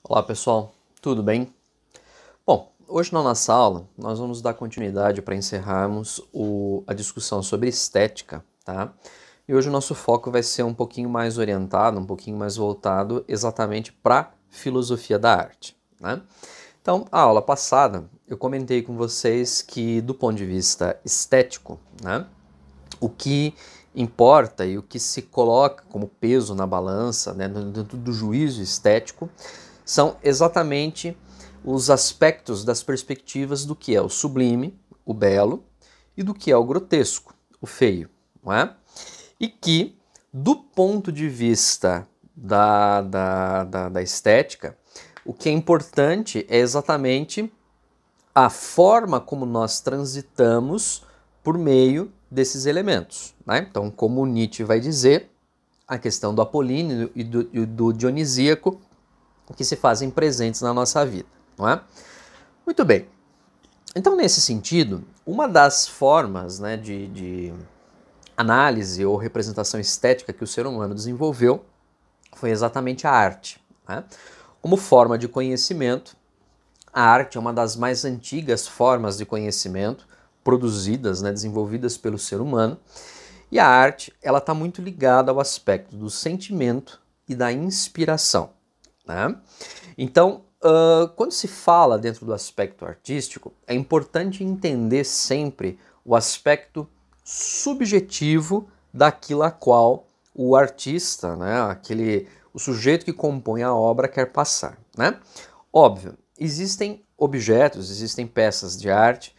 Olá pessoal, tudo bem? Bom, hoje na nossa aula nós vamos dar continuidade para encerrarmos a discussão sobre estética, tá? E hoje o nosso foco vai ser um pouquinho mais orientado, um pouquinho mais voltado exatamente para filosofia da arte, né? Então, a aula passada eu comentei com vocês que do ponto de vista estético, né, o que importa e o que se coloca como peso na balança, né, dentro do juízo estético, são exatamente os aspectos das perspectivas do que é o sublime, o belo, e do que é o grotesco, o feio, não é? E que, do ponto de vista da estética, o que é importante é exatamente a forma como nós transitamos por meio desses elementos, né? Então, como Nietzsche vai dizer, a questão do apolíneo e do dionisíaco que se fazem presentes na nossa vida, não é? Muito bem. Então, nesse sentido, uma das formas, né, de análise ou representação estética que o ser humano desenvolveu foi exatamente a arte, né? Como forma de conhecimento, a arte é uma das mais antigas formas de conhecimento produzidas, né, desenvolvidas pelo ser humano, e a arte ela está muito ligada ao aspecto do sentimento e da inspiração, né? Então, quando se fala dentro do aspecto artístico, é importante entender sempre o aspecto subjetivo daquilo a qual o artista, né, o sujeito que compõe a obra quer passar, né? Óbvio, existem objetos, existem peças de arte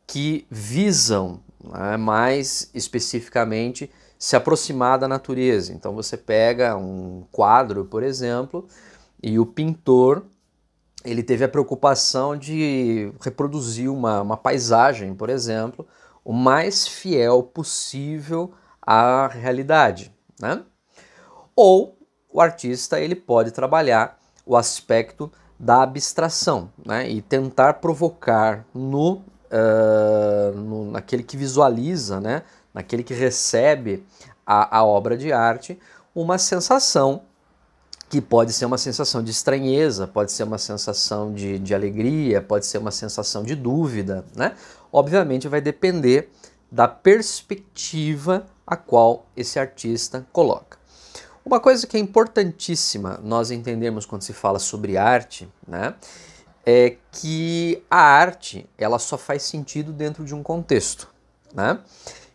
que visam, né, mais especificamente se aproximar da natureza. Então você pega um quadro, por exemplo, e o pintor ele teve a preocupação de reproduzir uma paisagem, por exemplo, o mais fiel possível à realidade, né? Ou o artista ele pode trabalhar o aspecto da abstração, né? E tentar provocar naquele que visualiza, né? Naquele que recebe a obra de arte, uma sensação que pode ser uma sensação de estranheza, pode ser uma sensação de alegria, pode ser uma sensação de dúvida, né? Obviamente vai depender da perspectiva a qual esse artista coloca. Uma coisa que é importantíssima nós entendermos quando se fala sobre arte, né, é que a arte ela só faz sentido dentro de um contexto, né?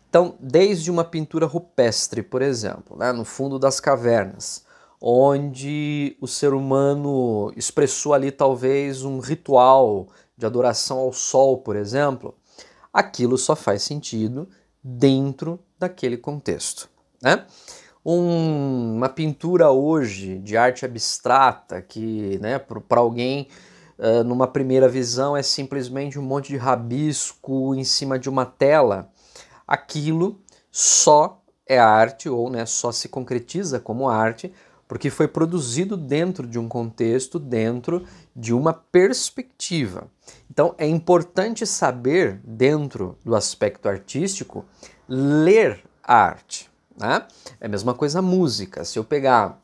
Então, desde uma pintura rupestre, por exemplo, né, no fundo das cavernas, onde o ser humano expressou ali talvez um ritual de adoração ao sol, por exemplo, aquilo só faz sentido dentro daquele contexto, né? Uma pintura hoje de arte abstrata que, né, para alguém numa primeira visão é simplesmente um monte de rabisco em cima de uma tela, aquilo só é arte ou, né, só se concretiza como arte porque foi produzido dentro de um contexto, dentro de uma perspectiva. Então é importante saber, dentro do aspecto artístico, ler a arte, né? É a mesma coisa a música. Se eu pegar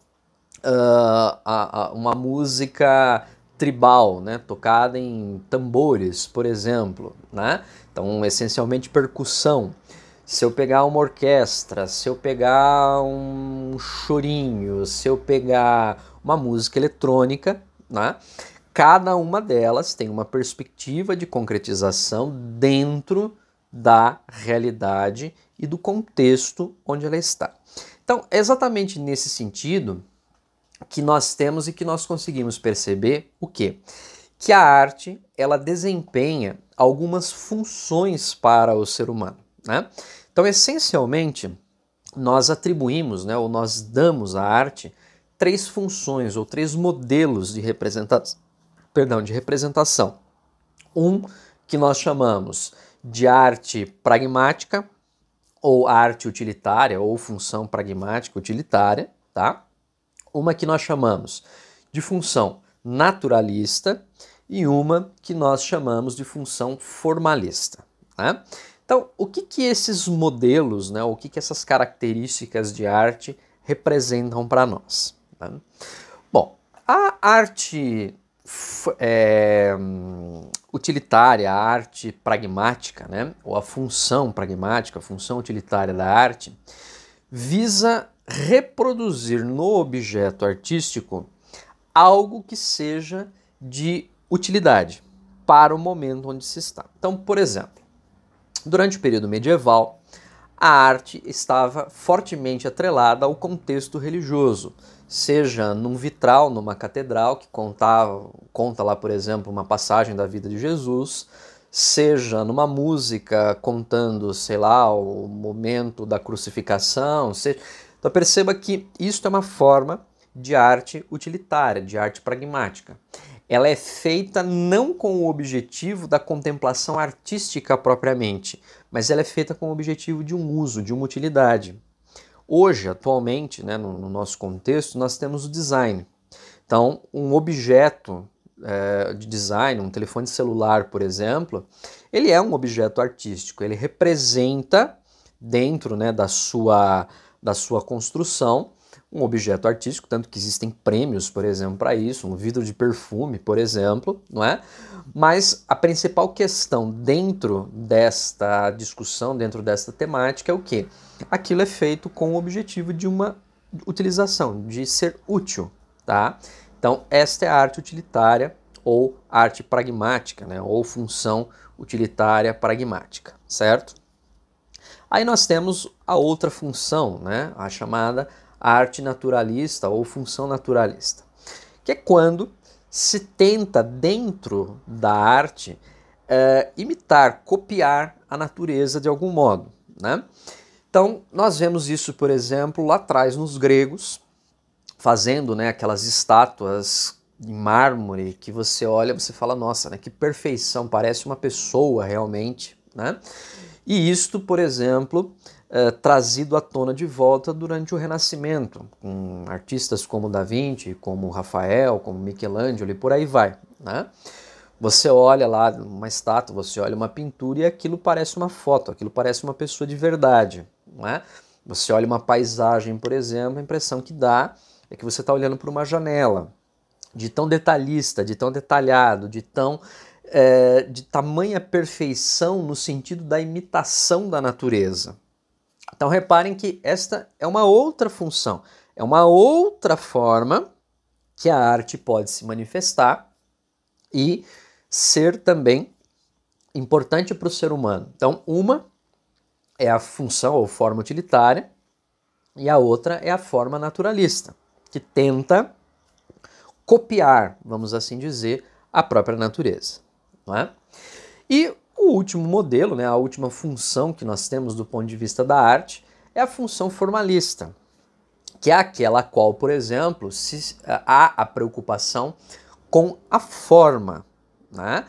uma música tribal, né, tocada em tambores, por exemplo, né? Então essencialmente percussão. Se eu pegar uma orquestra, se eu pegar um chorinho, se eu pegar uma música eletrônica, né? Cada uma delas tem uma perspectiva de concretização dentro da realidade e do contexto onde ela está. Então, é exatamente nesse sentido que nós temos e que nós conseguimos perceber o quê? Que a arte, ela desempenha algumas funções para o ser humano, né? Então, essencialmente, nós atribuímos, né, ou nós damos à arte três funções ou três modelos de representação. Um que nós chamamos de arte pragmática, ou arte utilitária, ou função pragmática utilitária, tá? Uma que nós chamamos de função naturalista e uma que nós chamamos de função formalista, né? Então, o que esses modelos, né, o que essas características de arte representam para nós, né? Bom, A arte utilitária, a arte pragmática, né? Ou a função pragmática, a função utilitária da arte, visa reproduzir no objeto artístico algo que seja de utilidade para o momento onde se está. Então, por exemplo, durante o período medieval, a arte estava fortemente atrelada ao contexto religioso, seja num vitral, numa catedral, que conta lá, por exemplo, uma passagem da vida de Jesus, seja numa música contando, sei lá, o momento da crucificação. Então perceba que isso é uma forma de arte utilitária, de arte pragmática. Ela é feita não com o objetivo da contemplação artística propriamente, mas ela é feita com o objetivo de um uso, de uma utilidade. Hoje, atualmente, né, no nosso contexto, nós temos o design. Então, um objeto de design, um telefone celular, por exemplo, ele é um objeto artístico, ele representa, dentro, né, da sua construção, um objeto artístico, tanto que existem prêmios, por exemplo, para isso, um vidro de perfume, por exemplo, não é? Mas a principal questão dentro desta discussão, dentro desta temática, é o quê? Aquilo é feito com o objetivo de uma utilização, de ser útil, tá? Então, esta é a arte utilitária ou arte pragmática, né? Ou função utilitária pragmática, certo? Aí nós temos a outra função, né? A chamada arte naturalista ou função naturalista, que é quando se tenta, dentro da arte, imitar, copiar a natureza de algum modo, né? Então, nós vemos isso, por exemplo, lá atrás nos gregos, fazendo, né, aquelas estátuas em mármore que você olha e você fala, nossa, né, que perfeição, parece uma pessoa realmente, né? E isto, por exemplo, trazido à tona de volta durante o Renascimento, com artistas como Da Vinci, como Rafael, como Michelangelo e por aí vai, né? Você olha lá uma estátua, você olha uma pintura e aquilo parece uma foto, aquilo parece uma pessoa de verdade, né? Você olha uma paisagem, por exemplo, a impressão que dá é que você está olhando por uma janela, de tão detalhista, de tão detalhado, de tamanha perfeição no sentido da imitação da natureza. Então reparem que esta é uma outra função, é uma outra forma que a arte pode se manifestar e ser também importante para o ser humano. Então uma é a função ou forma utilitária e a outra é a forma naturalista, que tenta copiar, vamos assim dizer, a própria natureza, não é? E o último modelo, né, a última função que nós temos do ponto de vista da arte é a função formalista, que é aquela a qual, por exemplo, há a preocupação com a forma, né?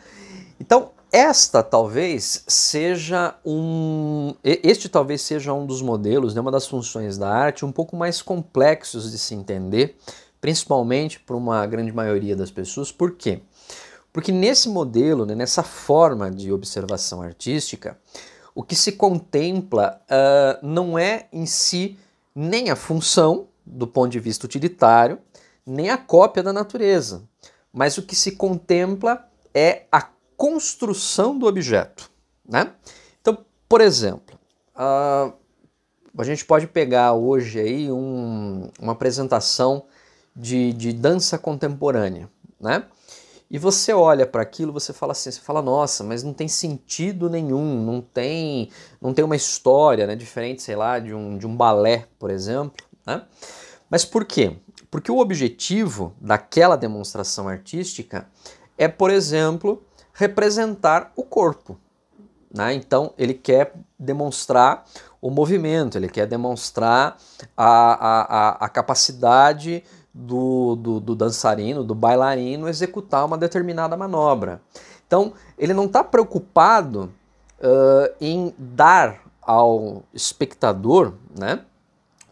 Então, este talvez seja um dos modelos, né, uma das funções da arte um pouco mais complexos de se entender, principalmente por uma grande maioria das pessoas. Por quê? Porque nesse modelo, né, nessa forma de observação artística, o que se contempla não é em si nem a função, do ponto de vista utilitário, nem a cópia da natureza, mas o que se contempla é a construção do objeto, né? Então, por exemplo, a gente pode pegar hoje aí uma apresentação de dança contemporânea, né? E você olha para aquilo, você fala assim, nossa, mas não tem sentido nenhum, não tem uma história, né, diferente, sei lá, de um balé, por exemplo, né? Mas por quê? Porque o objetivo daquela demonstração artística é, por exemplo, representar o corpo, né? Então ele quer demonstrar o movimento, ele quer demonstrar a capacidade do dançarino, do bailarino executar uma determinada manobra. Então ele não está preocupado em dar ao espectador, né,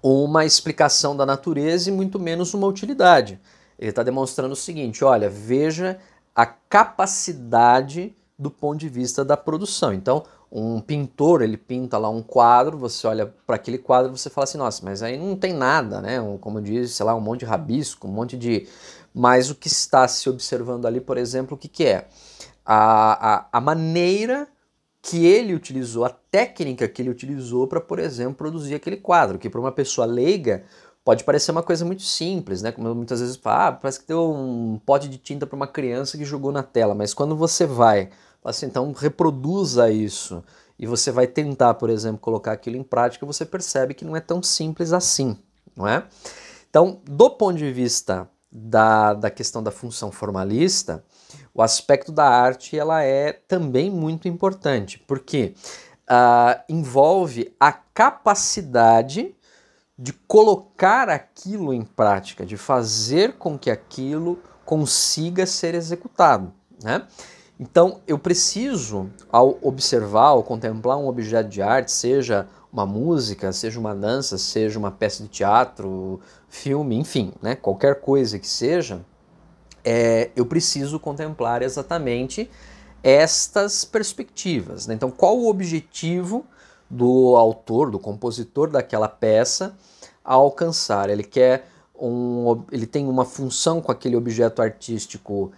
uma explicação da natureza e muito menos uma utilidade. Ele está demonstrando o seguinte, olha, veja a capacidade do ponto de vista da produção. Então, um pintor, ele pinta lá um quadro, você olha para aquele quadro e você fala assim, nossa, mas aí não tem nada, né? Como diz, sei lá, um monte de rabisco, um monte de mas o que está se observando ali, por exemplo, o que, que é? A maneira que ele utilizou, a técnica que ele utilizou para, por exemplo, produzir aquele quadro, que para uma pessoa leiga pode parecer uma coisa muito simples, né? Como muitas vezes fala, parece que deu um pote de tinta para uma criança que jogou na tela, mas quando você vai, assim, então reproduza isso, e você vai tentar, por exemplo, colocar aquilo em prática, você percebe que não é tão simples assim, não é? Então, do ponto de vista da questão da função formalista, o aspecto da arte ela é também muito importante, porque envolve a capacidade de colocar aquilo em prática, de fazer com que aquilo consiga ser executado, né? Então, eu preciso, ao observar, ao contemplar um objeto de arte, seja uma música, seja uma dança, seja uma peça de teatro, filme, enfim, né, qualquer coisa que seja, eu preciso contemplar exatamente estas perspectivas, né? Então, qual o objetivo do autor, do compositor daquela peça a alcançar? Ele ele tem uma função com aquele objeto artístico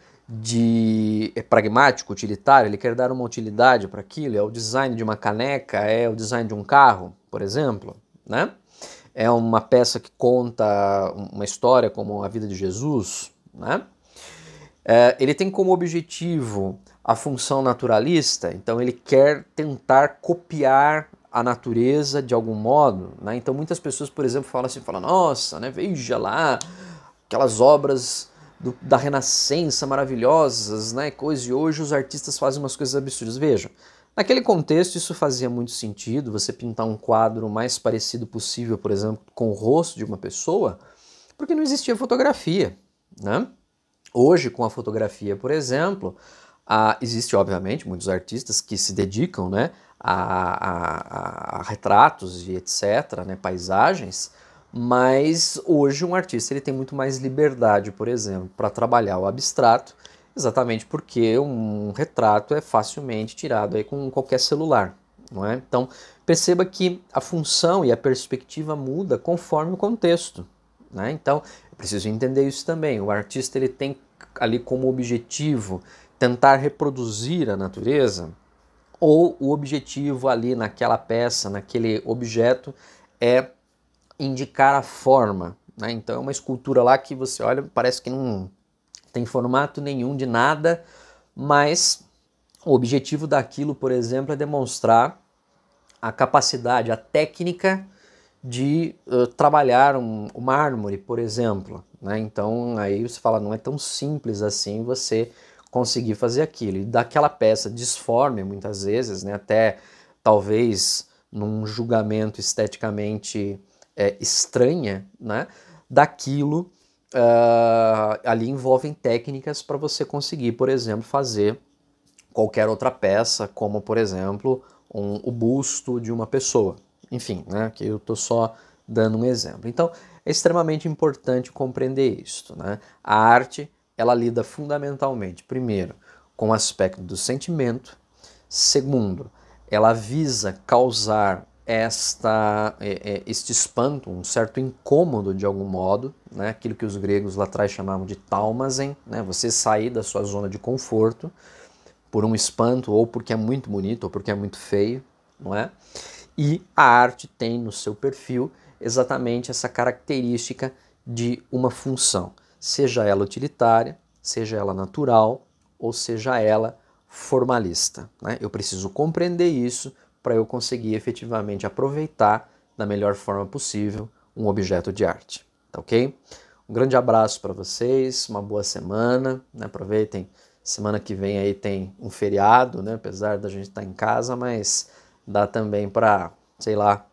pragmático, utilitário, ele quer dar uma utilidade para aquilo, é o design de uma caneca, é o design de um carro, por exemplo, né? É uma peça que conta uma história como a vida de Jesus, né? Ele tem como objetivo a função naturalista, então ele quer tentar copiar a natureza de algum modo, né? Então muitas pessoas, por exemplo, falam, nossa, né, veja lá aquelas obras da Renascença maravilhosas, né, coisa, e hoje os artistas fazem umas coisas absurdas. Vejam, naquele contexto isso fazia muito sentido, você pintar um quadro o mais parecido possível, por exemplo, com o rosto de uma pessoa, porque não existia fotografia, né? Hoje, com a fotografia, por exemplo, existe, obviamente, muitos artistas que se dedicam, né, a retratos e etc., né, paisagens, mas hoje um artista ele tem muito mais liberdade, por exemplo, para trabalhar o abstrato, exatamente porque um retrato é facilmente tirado aí com qualquer celular, não é? Então, perceba que a função e a perspectiva muda conforme o contexto, né? Então, eu preciso entender isso também. O artista ele tem ali como objetivo tentar reproduzir a natureza, ou o objetivo ali naquela peça, naquele objeto, é indicar a forma, né? Então é uma escultura lá que você olha, parece que não tem formato nenhum de nada, mas o objetivo daquilo, por exemplo, é demonstrar a capacidade, a técnica de trabalhar o mármore, por exemplo, né? Então aí você fala, não é tão simples assim você conseguir fazer aquilo. E daquela peça disforme, muitas vezes, né? Até talvez num julgamento esteticamente estranha, né? Daquilo ali envolvem técnicas para você conseguir, por exemplo, fazer qualquer outra peça, como por exemplo o busto de uma pessoa. Enfim, né, que eu estou só dando um exemplo. Então, é extremamente importante compreender isso, né? A arte, ela lida fundamentalmente, primeiro, com o aspecto do sentimento, segundo, ela visa causar este espanto, um certo incômodo de algum modo, né? Aquilo que os gregos lá atrás chamavam de taumazen, né? Você sair da sua zona de conforto por um espanto, ou porque é muito bonito, ou porque é muito feio, não é? E a arte tem no seu perfil exatamente essa característica de uma função, seja ela utilitária, seja ela natural, ou seja ela formalista, né? Eu preciso compreender isso para eu conseguir efetivamente aproveitar da melhor forma possível um objeto de arte, tá ok? Um grande abraço para vocês, uma boa semana, né? Aproveitem, semana que vem aí tem um feriado, né? Apesar da gente estar em casa, mas dá também para, sei lá,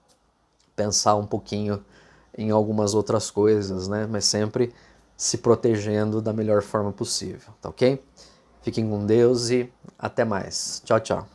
pensar um pouquinho em algumas outras coisas, né? Mas sempre se protegendo da melhor forma possível, tá ok? Fiquem com Deus e até mais. Tchau, tchau.